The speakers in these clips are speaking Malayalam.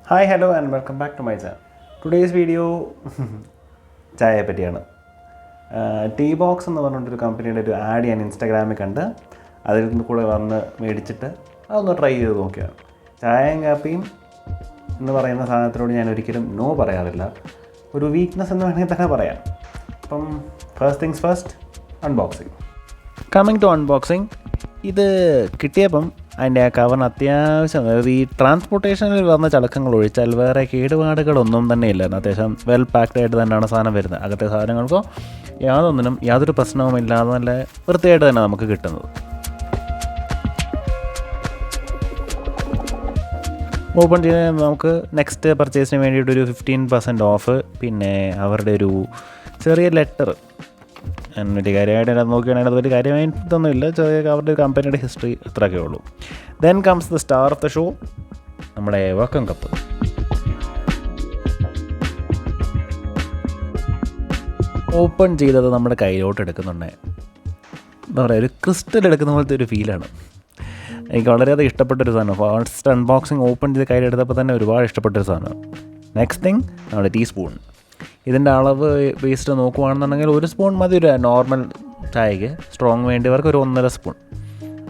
Hi hello and welcome back to my channel. Today's video ചായയെ പറ്റിയാണ്. ടീ ബോക്സ് എന്ന് പറഞ്ഞിട്ടൊരു കമ്പനിയുടെ ഒരു ആഡ് ഞാൻ ഇൻസ്റ്റാഗ്രാമിൽ കണ്ട് അതിൽ നിന്ന് കൂടെ വന്ന് മേടിച്ചിട്ട് അതൊന്ന് ട്രൈ ചെയ്ത് നോക്കിയാണ്. ചായയും കാപ്പിയും എന്ന് പറയുന്ന സാധനത്തിനോട് ഞാൻ ഒരിക്കലും നോ പറയാറില്ല. ഒരു വീക്ക്നെസ് എന്ന് വേണമെങ്കിൽ തന്നെ പറയാം. അപ്പം first things first, unboxing. Coming to unboxing, ഇത് കിട്ടിയപ്പം അതിൻ്റെ ആ കവറിന് അത്യാവശ്യം, അതായത് ഈ ട്രാൻസ്പോർട്ടേഷനിൽ വന്ന ചടക്കങ്ങൾ ഒഴിച്ചാൽ വേറെ കേടുപാടുകളൊന്നും തന്നെ ഇല്ലായിരുന്നു. അത്യാവശ്യം വെൽ പാക്ഡ് ആയിട്ട് തന്നെയാണ് സാധനം വരുന്നത്. അകത്തെ സാധനങ്ങൾക്കോ യാതൊരു പ്രശ്നവും ഇല്ലാതെ നല്ല വൃത്തിയായിട്ട് തന്നെ നമുക്ക് കിട്ടുന്നത്. ഓപ്പൺ ചെയ്ത് നമുക്ക് നെക്സ്റ്റ് പർച്ചേസിന് വേണ്ടിയിട്ടൊരു 15% ഓഫ്, പിന്നെ അവരുടെ ഒരു ചെറിയ ലെറ്റർ. വലിയ കാര്യമായിട്ട് അത് നോക്കുകയാണെങ്കിൽ അത് വലിയ കാര്യമായിട്ടൊന്നുമില്ല. ചെറിയ അവരുടെ കമ്പനിയുടെ ഹിസ്റ്ററി അത്രയൊക്കെ ഉള്ളൂ. Then comes the star of the show, നമ്മുടെ വെൽക്കം കപ്പ്. ഓപ്പൺ ചെയ്തത് നമ്മുടെ കയ്യിലോട്ട് എടുക്കുന്നുണ്ട്. എന്താ പറയുക, ഒരു ക്രിസ്റ്റൽ എടുക്കുന്ന പോലത്തെ ഒരു ഫീലാണ്. എനിക്ക് വളരെയധികം ഇഷ്ടപ്പെട്ടൊരു സാധനം. ഫസ്റ്റ് അൺബോക്സിങ് ഓപ്പൺ ചെയ്ത് കയ്യിലെടുത്തപ്പോൾ തന്നെ ഒരുപാട് ഇഷ്ടപ്പെട്ടൊരു സാധനം. നെക്സ്റ്റ് തിങ്, നമ്മുടെ ടീസ്പൂൺ. ഇതിൻ്റെ അളവ് ബേസ്ഡ് നോക്കുകയാണെന്നുണ്ടെങ്കിൽ 1 സ്പൂൺ മതി ഒരു നോർമൽ ചായക്ക്. സ്ട്രോങ് വേണ്ടിയവർക്ക് ഒരു 1.5 സ്പൂൺ.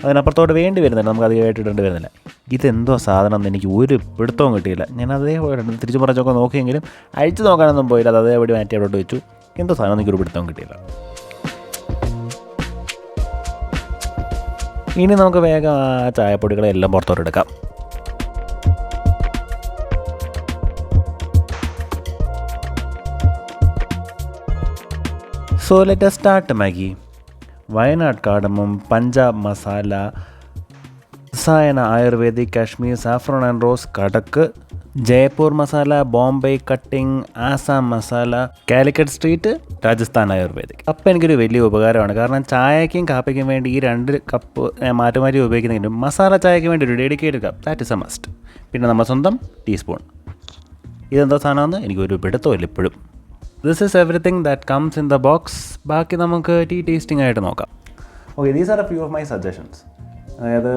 അതിനപ്പുറത്തോട്ട് വേണ്ടി വരുന്നില്ല, നമുക്ക് അധികമായിട്ട് ഇടേണ്ടി വരുന്നില്ല. ഇതെന്തോ സാധനം എന്ന് എനിക്ക് ഒരു പിടുത്തവും കിട്ടിയില്ല. ഞാൻ അതേപോലെ തിരിച്ചു മറിച്ചൊക്കെ നോക്കിയെങ്കിലും അഴിച്ചു നോക്കാനൊന്നും പോയില്ല. അത് അതേപടി മാറ്റി അവിടെ വെച്ചു. എന്തോ സാധനം എനിക്കൊരു പിടുത്തവും കിട്ടിയില്ല. ഇനി നമുക്ക് വേഗം ആ ചായപ്പൊടികളെല്ലാം പുറത്തോട്ട് എടുക്കാം. So let us start Maggi. Wayanad cardamom, Punjab masala, Rasayana ayurvedic, Kashmir saffron and rose, Kadak, Jaipur masala, Bombay cutting, Assam masala, Calicut street, Rajasthan ayurvedic. അപ്പം എനിക്കൊരു വലിയ ഉപകാരമാണ്. കാരണം ചായയ്ക്കും കാപ്പിക്കും വേണ്ടി ഈ 2 കപ്പ് മാറ്റി മാറ്റി ഉപയോഗിക്കുന്നതിനും മസാല ചായയ്ക്ക് വേണ്ടി ഒരു dedicated cup, that is A must. പിന്നെ നമ്മുടെ സ്വന്തം ടീസ്പൂൺ. ഇതെന്താ സാധനമെന്ന് എനിക്കൊരു പിടുത്തമില്ല ഇപ്പോഴും. This is everything that comes in the box. ബാക്കി നമുക്ക് ടീ ടേസ്റ്റിംഗ് ആയിട്ട് നോക്കാം. Okay, these are A few of my suggestions. അതായത്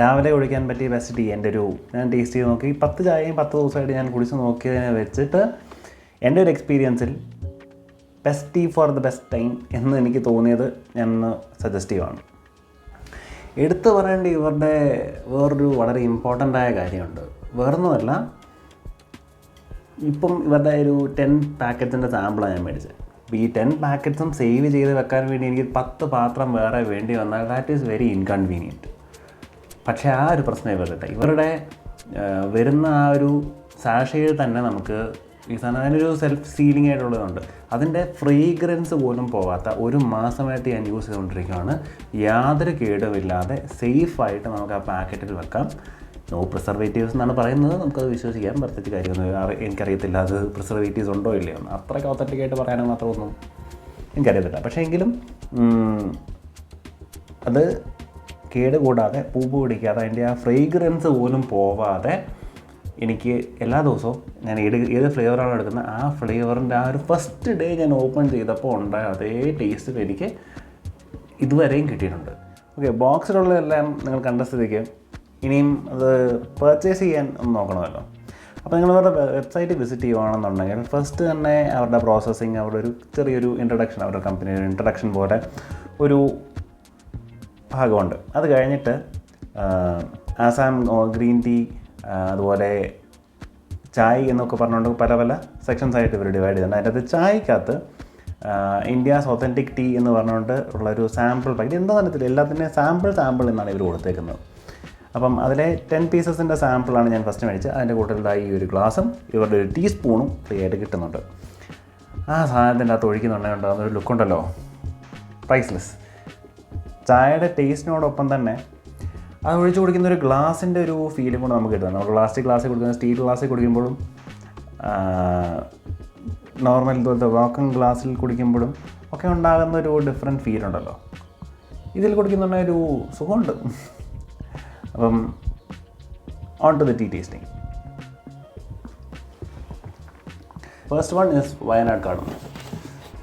രാവിലെ കുടിക്കാൻ പറ്റിയ ബെസ്റ്റ് ടീ ഞാൻ ടേസ്റ്റ് ചെയ്ത് നോക്കി. 10 ചായയും 10 ദിവസമായിട്ട് ഞാൻ കുടിച്ച് നോക്കിയതിനെ വെച്ചിട്ട് എൻ്റെ ഒരു എക്സ്പീരിയൻസിൽ best tea for the best time എന്ന് എനിക്ക് തോന്നിയത് ഞാൻ സജസ്റ്റീവാണ്. എടുത്തു പറയേണ്ട ഇവരുടെ വേറൊരു വളരെ ഇമ്പോർട്ടൻ്റ് ആയ കാര്യമുണ്ട്. വേറൊന്നുമല്ല, ഇപ്പം ഇവരുടെ ഒരു 10 പാക്കറ്റ്സിൻ്റെ സാമ്പിളാണ് ഞാൻ മേടിച്ചത്. അപ്പോൾ ഈ 10 പാക്കറ്റ്സും സേവ് ചെയ്ത് വെക്കാൻ വേണ്ടി എനിക്ക് 10 പാത്രം വേറെ വേണ്ടി വന്നാൽ ദാറ്റ് ഈസ് വെരി ഇൻകൺവീനിയൻറ്റ്. പക്ഷേ ആ ഒരു പ്രശ്നം ഇവരുടെ വരുന്ന ആ ഒരു സാഷയിൽ തന്നെ നമുക്ക് ഈ സാധനം അതിനൊരു സെൽഫ് സീലിംഗ് ആയിട്ടുള്ളതുണ്ട്. അതിൻ്റെ ഫ്രേഗ്രൻസ് പോലും പോകാത്ത 1 മാസമായിട്ട് ഞാൻ യൂസ് ചെയ്തുകൊണ്ടിരിക്കുകയാണ്. യാതൊരു കേടുമില്ലാതെ സേഫായിട്ട് നമുക്ക് ആ പാക്കറ്റിൽ വെക്കാം. നോ പ്രിസർവേറ്റീവ്സ് എന്നാണ് പറയുന്നത്. നമുക്കത് വിശ്വസിക്കാം. പ്രത്യേകിച്ച് കാര്യമൊന്നും എനിക്കറിയത്തില്ല അത് പ്രിസർവേറ്റീവ്സ് ഉണ്ടോ ഇല്ലയോ എന്ന്. അത്രയ്ക്ക് ഒത്തൻറ്റിക്കായിട്ട് പറയാനോ മാത്രമൊന്നും എനിക്കറിയത്തില്ല. പക്ഷേ എങ്കിലും അത് കേടുകൂടാതെ പൂവ് പിടിക്കാതെ അതിൻ്റെ ആ ഫ്രേഗ്രൻസ് പോലും പോവാതെ എനിക്ക് എല്ലാ ദിവസവും ഞാൻ ഏത് ഫ്ലേവറാണ് എടുക്കുന്നത് ആ ഫ്ലേവറിൻ്റെ ആ ഒരു ഫസ്റ്റ് ഡേ ഞാൻ ഓപ്പൺ ചെയ്തപ്പോൾ ഉണ്ടായ അതേ ടേസ്റ്റിൽ എനിക്ക് ഇതുവരെയും കിട്ടിയിട്ടുണ്ട്. ഓക്കെ, ബോക്സിലുള്ളതെല്ലാം നിങ്ങൾ കണ്ട സ്ഥിതിക്ക് ഇനിയും അത് പർച്ചേസ് ചെയ്യാൻ ഒന്ന് നോക്കണമല്ലോ. അപ്പോൾ നിങ്ങൾ അവരുടെ വെബ്സൈറ്റ് വിസിറ്റ് ചെയ്യുകയാണെന്നുണ്ടെങ്കിൽ ഫസ്റ്റ് തന്നെ അവരുടെ പ്രോസസ്സിങ്, അവരുടെ ഒരു ചെറിയൊരു ഇൻട്രഡക്ഷൻ, അവരുടെ കമ്പനിയുടെ ഇൻട്രഡക്ഷൻ പോലെ ഒരു ഭാഗമുണ്ട്. അത് കഴിഞ്ഞിട്ട് ആസാം ഗ്രീൻ ടീ, അതുപോലെ ചായ് എന്നൊക്കെ പറഞ്ഞുകൊണ്ട് പല സെക്ഷൻസ് ആയിട്ട് ഇവർ ഡിവൈഡ് ചെയ്തിട്ടുണ്ട്. അതിൻ്റെ അത് ചായക്കകത്ത് ഇന്ത്യാസ് ഒത്തൻറ്റിക് ടീ എന്ന് പറഞ്ഞുകൊണ്ട് ഉള്ളൊരു സാമ്പിൾ പാക്കറ്റ്, എന്താ തരത്തില്ല എല്ലാത്തിൻ്റെയും സാമ്പിൾ എന്നാണ് ഇവർ കൊടുത്തേക്കുന്നത്. അപ്പം അതിലെ 10 പീസസിൻ്റെ സാമ്പിളാണ് ഞാൻ ഫസ്റ്റ് മേടിച്ചത്. അതിൻ്റെ കൂട്ടത്തിലായി ഈ ഒരു ഗ്ലാസും ഇവരുടെ ഒരു ടീസ്പൂണും ഫ്രീ ആയിട്ട് കിട്ടുന്നുണ്ട്. ആ സാധനത്തിൻ്റെ അകത്ത് ഒഴിക്കുന്നുണ്ടെങ്കിൽ അതൊരു ലുക്കുണ്ടല്ലോ, പ്രൈസ്ലെസ്. ചായയുടെ ടേസ്റ്റിനോടൊപ്പം തന്നെ അത് ഒഴിച്ച് കുടിക്കുന്ന ഒരു ഗ്ലാസിൻ്റെ ഒരു ഫീലും കൂടെ നമുക്ക് കിട്ടുന്നുണ്ട്. നമ്മൾ പ്ലാസ്റ്റിക് ഗ്ലാസ്സിൽ കുടിക്കുന്ന സ്റ്റീൽ ഗ്ലാസ്സിൽ കുടിക്കുമ്പോഴും നോർമൽ ഇതുപോലത്തെ വാക്കൺ ഗ്ലാസ്സിൽ കുടിക്കുമ്പോഴും ഒക്കെ ഉണ്ടാകുന്ന ഒരു ഡിഫറെൻറ്റ് ഫീലുണ്ടല്ലോ. ഇതിൽ കുടിക്കുന്നുണ്ട ഒരു സുഖമുണ്ട്. അപ്പം on to the tea tasting. First one is Wayanad cardamom.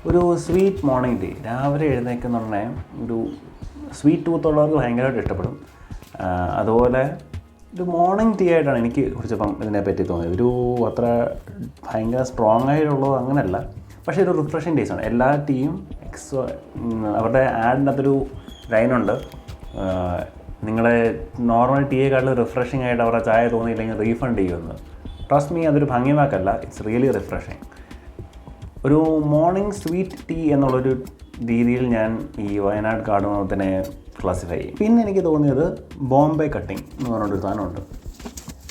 ഒരു സ്വീറ്റ് മോർണിംഗ് ടീ. രാവിലെ എഴുന്നേൽക്കുന്നുണ്ടെങ്കിൽ ഒരു സ്വീറ്റ് ടൂത്ത് ഉള്ളവർക്ക് ഭയങ്കരമായിട്ട് ഇഷ്ടപ്പെടും. അതുപോലെ ഒരു മോർണിംഗ് ടീ ആയിട്ടാണ് എനിക്ക് കുറിച്ചപ്പം ഇതിനെപ്പറ്റി തോന്നിയത്. ഒരു അത്ര ഭയങ്കര സ്ട്രോങ് ആയിട്ടുള്ളത് അങ്ങനെയല്ല, പക്ഷേ ഒരു റിഫ്രഷിങ് ടേസ്റ്റാണ്. എല്ലാ ടീയും അവരുടെ ആഡിനകത്തൊരു ലൈനുണ്ട്, നിങ്ങളെ നോർമൽ ടീയേക്കാളും റിഫ്രഷിംഗ് ആയിട്ട് അവരുടെ ചായ തോന്നിയില്ലെങ്കിൽ റീഫണ്ട് ചെയ്യുമെന്ന്. ട്രസ്റ്റ് മീ, അതൊരു ഭംഗിവാക്കല്ല, ഇറ്റ്സ് റിയലി റിഫ്രഷിങ്. ഒരു മോർണിംഗ് സ്വീറ്റ് ടീ എന്നുള്ളൊരു രീതിയിൽ ഞാൻ ഈ വയനാട് കാർഡമത്തിനെ ക്ലാസിഫൈ ചെയ്യും. പിന്നെ എനിക്ക് തോന്നിയത് ബോംബെ കട്ടിങ് എന്ന് പറഞ്ഞൊരു സാധനമുണ്ട്.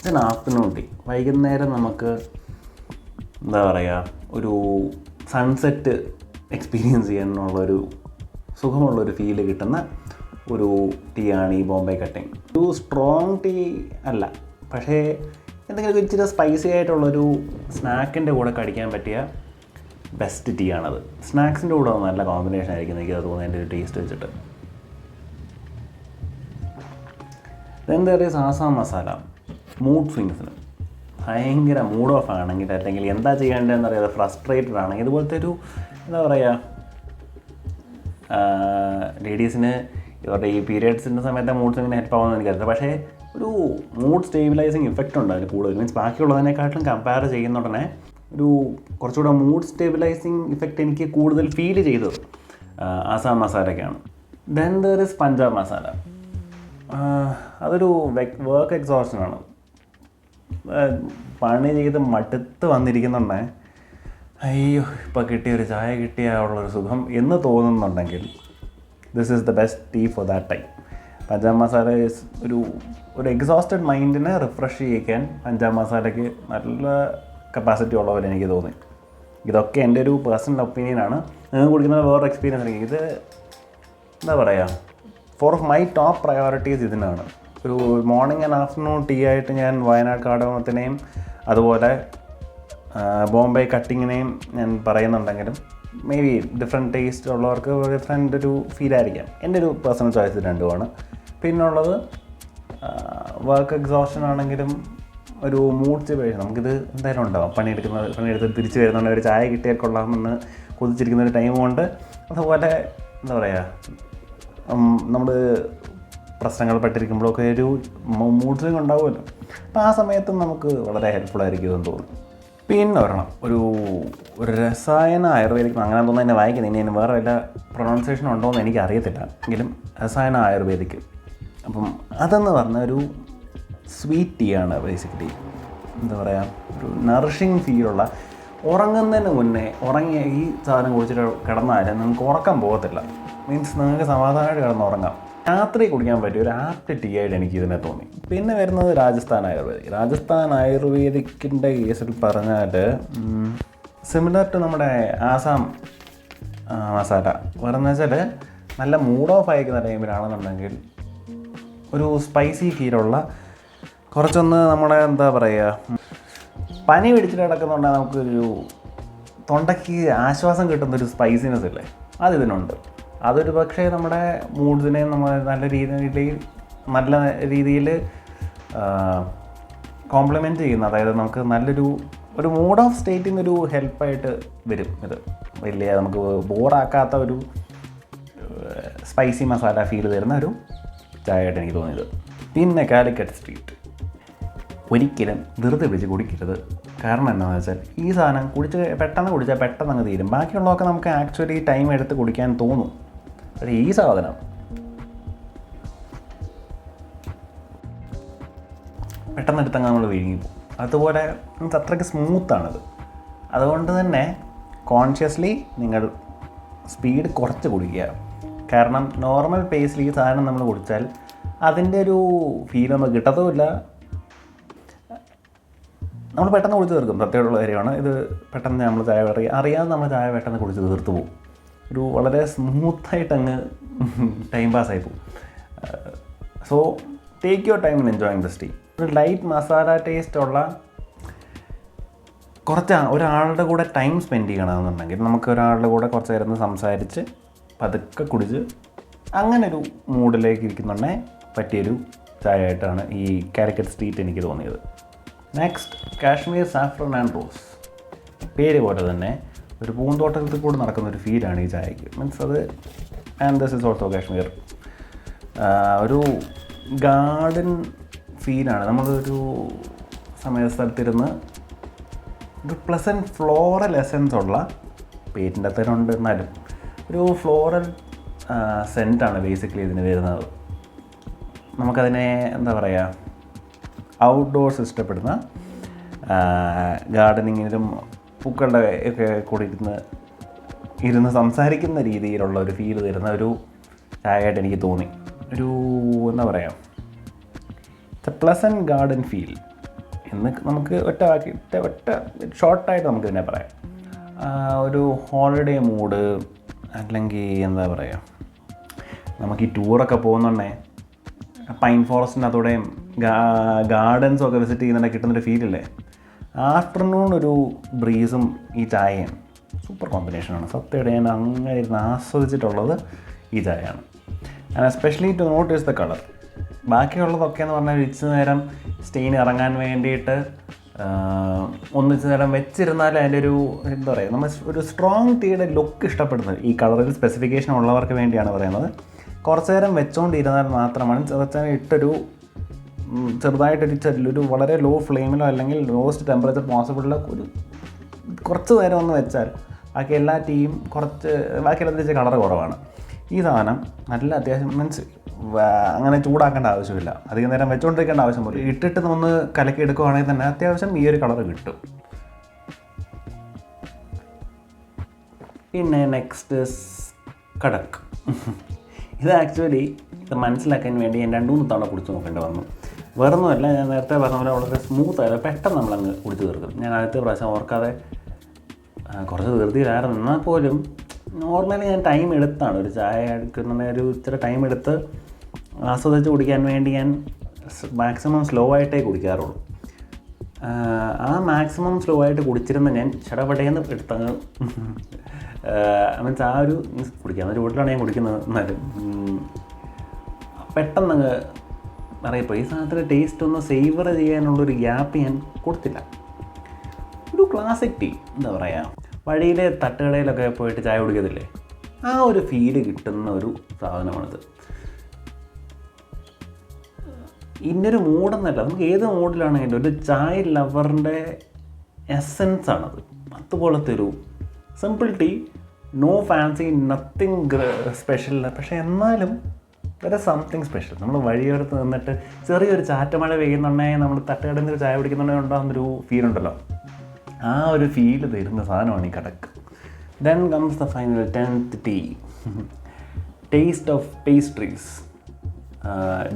ഞാൻ ആഫ്റ്റർനൂൺ ടീ, വൈകുന്നേരം നമുക്ക് എന്താ പറയുക, ഒരു സൺസെറ്റ് എക്സ്പീരിയൻസ് ചെയ്യാനുള്ളൊരു സുഖമുള്ളൊരു ഫീല് കിട്ടുന്ന ഒരു ടീ ആണ് ഈ ബോംബെ കട്ടിങ്. ഒരു സ്ട്രോങ് ടീ അല്ല, പക്ഷേ എന്തെങ്കിലും ഇച്ചിരി സ്പൈസി ആയിട്ടുള്ളൊരു സ്നാക്കിൻ്റെ കൂടെ കടിക്കാൻ പറ്റിയ ബെസ്റ്റ് ടീ ആണത്. സ്നാക്സിൻ്റെ കൂടെ നല്ല കോമ്പിനേഷൻ ആയിരിക്കും എനിക്കത് തോന്നുന്നത്, എൻ്റെ ഒരു ടേസ്റ്റ് വെച്ചിട്ട്. എന്താ പറയുക, ആസാം മസാല മൂഡ് സ്വിങ്സിന് ഭയങ്കര മൂഡ് ഓഫ് ആണെങ്കിൽ, അല്ലെങ്കിൽ എന്താ ചെയ്യേണ്ടതെന്ന് അറിയാതെ ഫ്രസ്ട്രേറ്റഡ് ആണെങ്കിൽ, ഇതുപോലത്തെ ഒരു എന്താ പറയുക, ലേഡീസിന് ഇവരുടെ ഈ പീരിയഡ്സിൻ്റെ സമയത്തെ മൂഡ് സ്വിങ്ങിന് ഹെൽപ്പ് ആവുമെന്ന് എനിക്കറിയില്ല, പക്ഷേ ഒരു മൂഡ് സ്റ്റേബിലൈസിങ് ഇഫക്റ്റ് ഉണ്ട് അതിന് കൂടുതൽ. മീൻസ് ബാക്കിയുള്ളതിനെക്കാട്ടിലും കമ്പയർ ചെയ്യുന്ന ഉടനെ ഒരു കുറച്ചുകൂടെ മൂഡ് സ്റ്റേബിലൈസിങ് ഇഫക്റ്റ് എനിക്ക് കൂടുതൽ ഫീൽ ചെയ്തത് ആസാം മസാലയ്ക്കാണ്. Then there is Punjab masala. അതൊരു വർക്ക് എക്സോഷനാണ്. പണി ചെയ്ത് മടുത്ത് വന്നിരിക്കുന്നുണ്ടേ, അയ്യോ ഇപ്പോൾ കിട്ടിയൊരു ചായ കിട്ടിയാലുള്ളൊരു സുഖം എന്ന് തോന്നുന്നുണ്ടെങ്കിൽ this is the best tea for that time. Punjab masala is ഒരു എക്സോസ്റ്റഡ് മൈൻഡിനെ റിഫ്രഷ് ചെയ്യിക്കാൻ പഞ്ചാബ് മസാലയ്ക്ക് നല്ല കപ്പാസിറ്റി ഉള്ള പോലെ എനിക്ക് തോന്നി. ഇതൊക്കെ എൻ്റെ ഒരു പേഴ്സണൽ ഒപ്പീനിയനാണ്. നിങ്ങൾ കുടിക്കുന്നത് വേറെ എക്സ്പീരിയൻസ് ആയിരിക്കും. ഇത് എന്താ പറയുക, four of my top priorities ഇതിനാണ്. ഒരു മോർണിംഗ് ആൻഡ് ആഫ്റ്റർനൂൺ ടീ ആയിട്ട് ഞാൻ വയനാട് കാർഡമത്തിനെയും അതുപോലെ ബോംബെ കട്ടിങ്ങിനെയും ഞാൻ പറയുന്നുണ്ടെങ്കിലും മേ ബി ഡിഫറെൻറ്റ് ടേസ്റ്റ് ഉള്ളവർക്ക് ഡിഫറെൻ്റ് ഒരു ഫീലായിരിക്കാം. എൻ്റെ ഒരു പേഴ്സണൽ ചോയ്സ് രണ്ടുമാണ്. പിന്നുള്ളത് വർക്ക് എക്സോഷൻ ആണെങ്കിലും ഒരു മൂഡ് സ്റ്റേബിലൈസേഷൻ നമുക്കിത് എന്തായാലും ഉണ്ടാവും. പണിയെടുത്ത് തിരിച്ച് വരുന്നുണ്ട്, ഒരു ചായ കിട്ടിയാൽ കൊള്ളാമെന്ന് കൊതിച്ചിരിക്കുന്ന ഒരു ടൈം കൊണ്ട്. അതുപോലെ എന്താ പറയുക, നമ്മൾ പ്രശ്നങ്ങൾ പെട്ടിരിക്കുമ്പോഴൊക്കെ ഒരു മൂഡ് സ്വിങ് ഉണ്ടാവുമല്ലോ, അപ്പോൾ ആ സമയത്തും നമുക്ക് വളരെ ഹെൽപ്ഫുൾ ആയിരിക്കും എന്ന് തോന്നുന്നു. പിന്നെ ഒരെണ്ണം ഒരു രസായന ആയുർവേദിക്, അങ്ങനെ തോന്നുന്നു എന്നെ വായിക്കുന്നത്. ഇനി വേറെ വല്ല പ്രൊണൗൺസിയേഷൻ ഉണ്ടോ എന്ന് എനിക്ക് അറിയത്തില്ല, എങ്കിലും രസായന ആയുർവേദിക്. അപ്പം അതെന്ന് പറഞ്ഞാൽ ഒരു സ്വീറ്റ് ടീ ആണ് ബേസിക്കലി. എന്താ പറയുക, ഒരു നറിഷിങ് ഫീലുള്ള, ഉറങ്ങുന്നതിന് മുന്നേ ഉറങ്ങിയ ഈ സാധനം കുടിച്ചിട്ട് കിടന്നാലും നിങ്ങൾക്ക് ഉറക്കം പോകത്തില്ല. മീൻസ് നിങ്ങൾക്ക് സമാധാനമായിട്ട് കിടന്നുറങ്ങാം. രാത്രി കുടിക്കാൻ പറ്റിയ ഒരു ആപ്റ്റ് ടീ ആയിട്ട് എനിക്ക് ഇതിനെ തോന്നി. പിന്നെ വരുന്നത് രാജസ്ഥാൻ ആയുർവേദിക്. രാജസ്ഥാൻ ആയുർവേദിക്കിൻ്റെ കേസിൽ പറഞ്ഞാൽ സിമിലർ ടു നമ്മുടെ ആസാം മസാല. പറയുന്നത് വെച്ചാൽ നല്ല മൂഡ് ഓഫ് അയക്കുന്ന ടൈമിലാണെന്നുണ്ടെങ്കിൽ ഒരു സ്പൈസി ഫീലുള്ള, കുറച്ചൊന്ന് നമ്മുടെ എന്താ പറയുക, പനി പിടിച്ചിട്ട് കിടക്കുന്നുണ്ടെങ്കിൽ നമുക്കൊരു തൊണ്ടയ്ക്ക് ആശ്വാസം കിട്ടുന്നൊരു സ്പൈസിനെസ് ഇല്ലേ, അതിതിനുണ്ട്. അതൊരു പക്ഷേ നമ്മുടെ മൂഡ്സിനെ നമ്മൾ നല്ല രീതിയിൽ കോംപ്ലിമെൻറ്റ് ചെയ്യുന്ന, അതായത് നമുക്ക് നല്ലൊരു മൂഡ് ഓഫ് സ്റ്റേറ്റിൽ നിന്നൊരു ഹെൽപ്പായിട്ട് വരും. ഇത് വലിയ നമുക്ക് ബോറാക്കാത്ത ഒരു സ്പൈസി മസാല ഫീൽ തരുന്ന ഒരു ചായ ആയിട്ട് എനിക്ക് തോന്നിയത്. പിന്നെ കാലിക്കറ്റ് സ്ട്രീറ്റ് ഒരിക്കലും ധൃതി പിടിച്ച് കുടിക്കരുത്. കാരണം എന്താണെന്ന് വെച്ചാൽ ഈ സാധനം പെട്ടെന്ന് കുടിച്ചാൽ പെട്ടെന്ന് അങ്ങ് തീരും. ബാക്കിയുള്ളതൊക്കെ നമുക്ക് ആക്ച്വലി ടൈം എടുത്ത് കുടിക്കാൻ തോന്നും. പക്ഷേ ഈ സാധനം പെട്ടെന്ന് എടുത്തങ്ങ് നമ്മൾ വിഴുങ്ങി പോകും. അതുപോലെ നമുക്ക് അത്രയ്ക്ക് സ്മൂത്താണത്. അതുകൊണ്ട് തന്നെ കോൺഷ്യസ്ലി നിങ്ങൾ സ്പീഡ് കുറച്ച് കുടിക്കുക. കാരണം നോർമൽ പേസിൽ ഈ സാധനം നമ്മൾ കുടിച്ചാൽ അതിൻ്റെ ഒരു ഫീൽ നമുക്ക് കിട്ടത്തുമില്ല. നമ്മൾ പെട്ടെന്ന് കുടിച്ച് തീർക്കും. സത്യമുള്ള കാര്യമാണ് ഇത്. പെട്ടെന്ന് നമ്മൾ ചായ അറിയാതെ നമ്മൾ ചായ പെട്ടെന്ന് കുടിച്ച് തീർത്ത് പോകും. ഒരു വളരെ സ്മൂത്തായിട്ട് അങ്ങ് ടൈം പാസ്സായി പോകും. So take your time in enjoying this tea. ഒരു ലൈറ്റ് മസാല ടേസ്റ്റുള്ള ഒരാളുടെ കൂടെ ടൈം സ്പെൻഡ് ചെയ്യണമെന്നുണ്ടെങ്കിൽ നമുക്ക് ഒരാളുടെ കൂടെ കുറച്ച് നേരം സംസാരിച്ച് പതുക്കെ കുടിച്ച് അങ്ങനെ ഒരു മൂഡിലേക്ക് ഇരിക്കുന്നുണ്ടെങ്കിൽ പറ്റിയൊരു ചായ ആയിട്ടാണ് ഈ കാലിക്കറ്റ് സ്ട്രീറ്റ് എനിക്ക് തോന്നിയത്. Next, Kashmir saffron and rose. പേര് പോലെ തന്നെ ഒരു പൂന്തോട്ടത്തിൽ കൂടെ നടക്കുന്ന ഒരു ഫീലാണ് ഈ ചായക്ക്. മീൻസ് അത് and this is also Kashmir. ഒരു ഗാർഡൻ ഫീലാണ്. നമ്മളൊരു സ്ഥലത്തിരുന്ന് ഒരു പ്ലസൻറ്റ് ഫ്ലോറൽ എസൻസ് ഉള്ള പേരിൻ്റെ അത്തരമുണ്ട്, എന്നാലും ഒരു ഫ്ലോറൽ സെൻറ്റാണ് ബേസിക്കലി ഇതിന് വരുന്നത്. നമുക്കതിനെ എന്താ പറയുക, ഔട്ട്ഡോർസ് ഇഷ്ടപ്പെടുന്ന ഗാർഡനിങ്ങിലും പൂക്കളുടെ ഒക്കെ കൂടി ഇരുന്ന് സംസാരിക്കുന്ന രീതിയിലുള്ള ഒരു ഫീൽ തരുന്ന ഒരു ചായയായിട്ട് എനിക്ക് തോന്നി. ഒരു എന്താ പറയുക, it's A pleasant garden feel എന്ന് നമുക്ക് ഒറ്റ ഷോർട്ടായിട്ട് നമുക്കിതിനെ പറയാം. ഒരു ഹോളിഡേ മൂഡ്, അല്ലെങ്കിൽ എന്താ പറയുക, നമുക്ക് ഈ ടൂറൊക്കെ പോകുന്നുണ്ടേ പൈൻ ഫോറസ്റ്റിനകത്തൂടെയും ഗാർഡൻസും ഒക്കെ വിസിറ്റ് ചെയ്യുന്നുണ്ടെങ്കിൽ കിട്ടുന്നൊരു ഫീലില്ലേ, ആഫ്റ്റർനൂൺ ഒരു ബ്രീസും ഈ ചായയും സൂപ്പർ കോമ്പിനേഷനാണ്. സത്യമായിട്ട് ഞാൻ അങ്ങനെ ഇരുന്ന് ആസ്വദിച്ചിട്ടുള്ളത് ഈ ചായയാണ്. And especially to notice the colour. ബാക്കിയുള്ളതൊക്കെ എന്ന് പറഞ്ഞാൽ ഇച്ചിരി നേരം സ്റ്റെയിൻ ഇറങ്ങാൻ വേണ്ടിയിട്ട് ഒന്നിച്ച് നേരം വെച്ചിരുന്നാൽ അതിൻ്റെ ഒരു എന്താ പറയുക, നമ്മൾ ഒരു സ്ട്രോങ് ടീയുടെ ലുക്ക് ഇഷ്ടപ്പെടുന്നത് ഈ കളറിൽ സ്പെസിഫിക്കേഷൻ ഉള്ളവർക്ക് വേണ്ടിയാണ് പറയുന്നത്. കുറച്ച് നേരം വെച്ചുകൊണ്ടിരുന്നാൽ മാത്രമാണ് ഇട്ടൊരു ചെറുതായിട്ടൊരു വളരെ ലോ ഫ്ലെയിമിലോ അല്ലെങ്കിൽ ലോസ്റ്റ് ടെമ്പറേച്ചർ പോസിബിളിലോ കുറച്ച് നേരം ഒന്ന് വെച്ചാൽ ബാക്കി എല്ലാ ടീയും ബാക്കിയെല്ലാം തിരിച്ച് കളർ കുറവാണ്. ഈ സാധനം നല്ല അത്യാവശ്യം മീൻസ് അങ്ങനെ ചൂടാക്കേണ്ട ആവശ്യമില്ല, അധികം നേരം വെച്ചുകൊണ്ടിരിക്കേണ്ട ആവശ്യം പോലും, ഇട്ടിട്ട് ഒന്ന് കലക്കി എടുക്കുകയാണെങ്കിൽ തന്നെ അത്യാവശ്യം ഈ ഒരു കളർ കിട്ടും. പിന്നെ നെക്സ്റ്റ് കടക്ക്. ഇത് ആക്ച്വലി ഇത് മനസ്സിലാക്കാൻ വേണ്ടി ഞാൻ 2-3 തവണ കുടിച്ച് നോക്കേണ്ടി വന്നു. വേറൊന്നുമല്ല, ഞാൻ നേരത്തെ പറഞ്ഞ പോലെ വളരെ സ്മൂത്തായത് പെട്ടെന്ന് നമ്മളങ്ങ് കുടിച്ച് തീർക്കും. ഞാൻ ആദ്യത്തെ പ്രാവശ്യം ഓർക്കാതെ കുറച്ച് ധൃതിയിലായിരുന്നു, എന്നാൽ പോലും നോർമലി ഞാൻ ടൈം എടുത്താണ് ഒരു ചായ എടുക്കുന്ന ഒരു ഇച്ചിരി ടൈം എടുത്ത് ആസ്വദിച്ച് കുടിക്കാൻ വേണ്ടി ഞാൻ മാക്സിമം സ്ലോ ആയിട്ടേ കുടിക്കാറുള്ളൂ. ആ മാക്സിമം സ്ലോ ആയിട്ട് കുടിച്ചിരുന്ന ഞാൻ ചടപടയെന്ന് എടുത്തങ്ങ് മീൻസ് ആ ഒരു കുടിക്കാൻ ഒരു വീട്ടിലാണ് ഞാൻ കുടിക്കുന്നത്, എന്നാലും പെട്ടെന്നങ്ങ് അറിയപ്പോൾ ഈ സാധനത്തിൻ്റെ ടേസ്റ്റ് ഒന്ന് സേവർ ചെയ്യാനുള്ളൊരു ഗ്യാപ്പ് ഞാൻ കൊടുത്തില്ല. ഒരു ക്ലാസിക് ടീ എന്താ പറയുക, വഴിയിലെ തട്ടുകടയിലൊക്കെ പോയിട്ട് ചായ കുടിക്കത്തില്ലേ, ആ ഒരു ഫീല് കിട്ടുന്ന ഒരു സാധനമാണിത്. ഇന്നൊരു മൂഡെന്നല്ല, നമുക്ക് ഏത് മൂഡിലാണെങ്കിലും ഒരു ചായ ലവറിൻ്റെ എസെൻസ് ആണത്. അതുപോലത്തെ ഒരു simple tea, no fancy, nothing special, പക്ഷേ എന്നാലും വേറെ സംതിങ് സ്പെഷ്യൽ. നമ്മൾ വഴിയോരത്ത് നിന്നിട്ട് ചെറിയൊരു ചാറ്റമഴ പെയ്യുന്നുണ്ടെങ്കിൽ നമ്മൾ തട്ടുകടയിൽ നിന്ന് ചായ കുടിക്കുന്നുണ്ടെങ്കിൽ ഉണ്ടാകുന്നൊരു ഫീലുണ്ടല്ലോ, ആ ഒരു ഫീല് തരുന്ന സാധനമാണ് ഈ കടക്ക്. Then comes the final 10th tea, taste of pastries.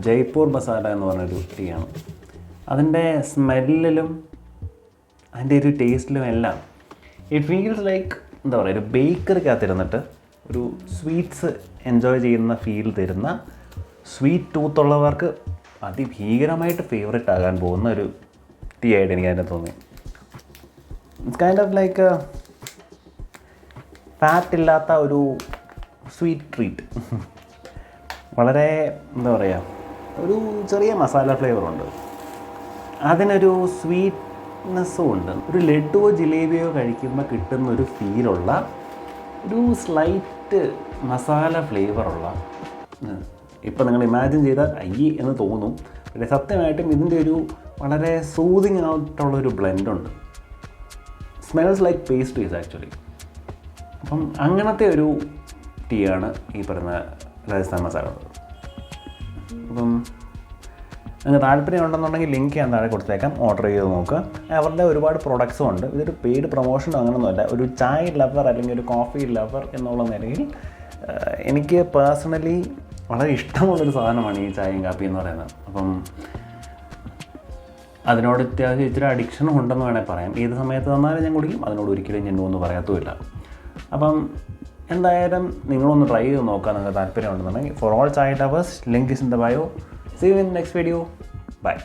Jaipur masala എന്ന് പറഞ്ഞൊരു ടീയാണ്. അതിൻ്റെ സ്മെല്ലിലും അതിൻ്റെ ഒരു ടേസ്റ്റിലും എല്ലാം ഇറ്റ് ഫീൽസ് ലൈക്ക് എന്താ പറയുക, ഒരു ബേക്കറിക്കകത്തിരുന്നിട്ട് ഒരു സ്വീറ്റ്സ് എൻജോയ് ചെയ്യുന്ന ഫീൽ തരുന്ന, സ്വീറ്റ് ടൂത്ത് ഉള്ളവർക്ക് അതിഭീകരമായിട്ട് ഫേവറേറ്റ് ആകാൻ പോകുന്ന ഒരു ടീ ആയിട്ട് എനിക്ക് അതിനെ തോന്നി. It's kind of like fat ഇല്ലാത്ത ഒരു സ്വീറ്റ് ട്രീറ്റ്. വളരെ എന്താ പറയുക, ഒരു ചെറിയ മസാല ഫ്ലേവറുണ്ട്, അതിനൊരു സ്വീറ്റ്നെസ്സും ഉണ്ട്. ഒരു ലഡുവോ ജിലേബിയോ കഴിക്കുമ്പോൾ കിട്ടുന്ന ഒരു ഫീലുള്ള ഒരു സ്ലൈറ്റ് മസാല ഫ്ലേവറുള്ള, ഇപ്പം നിങ്ങൾ ഇമാജിൻ ചെയ്താൽ അയ്യേ എന്ന് തോന്നും, പക്ഷേ സത്യമായിട്ടും ഇതിൻ്റെ ഒരു വളരെ സൂതിങ് ആയിട്ടുള്ളൊരു ബ്ലെൻഡുണ്ട്. Smells like pastries actually. Appam അങ്ങനത്തെ ഒരു ടീയാണ് ഈ പറയുന്ന രാജസ്ഥാൻ മസാല. അപ്പം നിങ്ങൾക്ക് താല്പര്യം ഉണ്ടെന്നുണ്ടെങ്കിൽ ലിങ്ക് ഞാൻ താഴെ കൊടുത്തേക്കാം, ഓർഡർ ചെയ്ത് നോക്കുക. അവരുടെ ഒരുപാട് പ്രൊഡക്ട്സും ഉണ്ട്. ഇതൊരു പെയ്ഡ് പ്രൊമോഷനോ അങ്ങനെയൊന്നുമല്ല, ഒരു ചായ ലവർ അല്ലെങ്കിൽ ഒരു കോഫി ലവർ എന്നുള്ള നിലയിൽ എനിക്ക് പേഴ്സണലി വളരെ ഇഷ്ടമുള്ളൊരു സാധനമാണ് ഈ ചായയും കാപ്പി എന്ന് പറയുന്നത്. അപ്പം അതിനോട് അത്യാവശ്യം ഇച്ചിരി അഡിക്ഷനും ഉണ്ടെന്ന് വേണേൽ പറയാം. ഏത് സമയത്ത് തന്നാലും ഞാൻ കുടിക്കും, അതിനോട് ഒരിക്കലും ഞാൻ ഒന്നും പറയത്തുമില്ല. അപ്പം എന്തായാലും നിങ്ങളൊന്ന് ട്രൈ ചെയ്ത് നോക്കാൻ നിങ്ങൾക്ക് താല്പര്യം ഉണ്ടെന്നുണ്ടെങ്കിൽ ഫോർ ഓൾ ചായ lovers, link is in the bio. See you in the next video. Bye.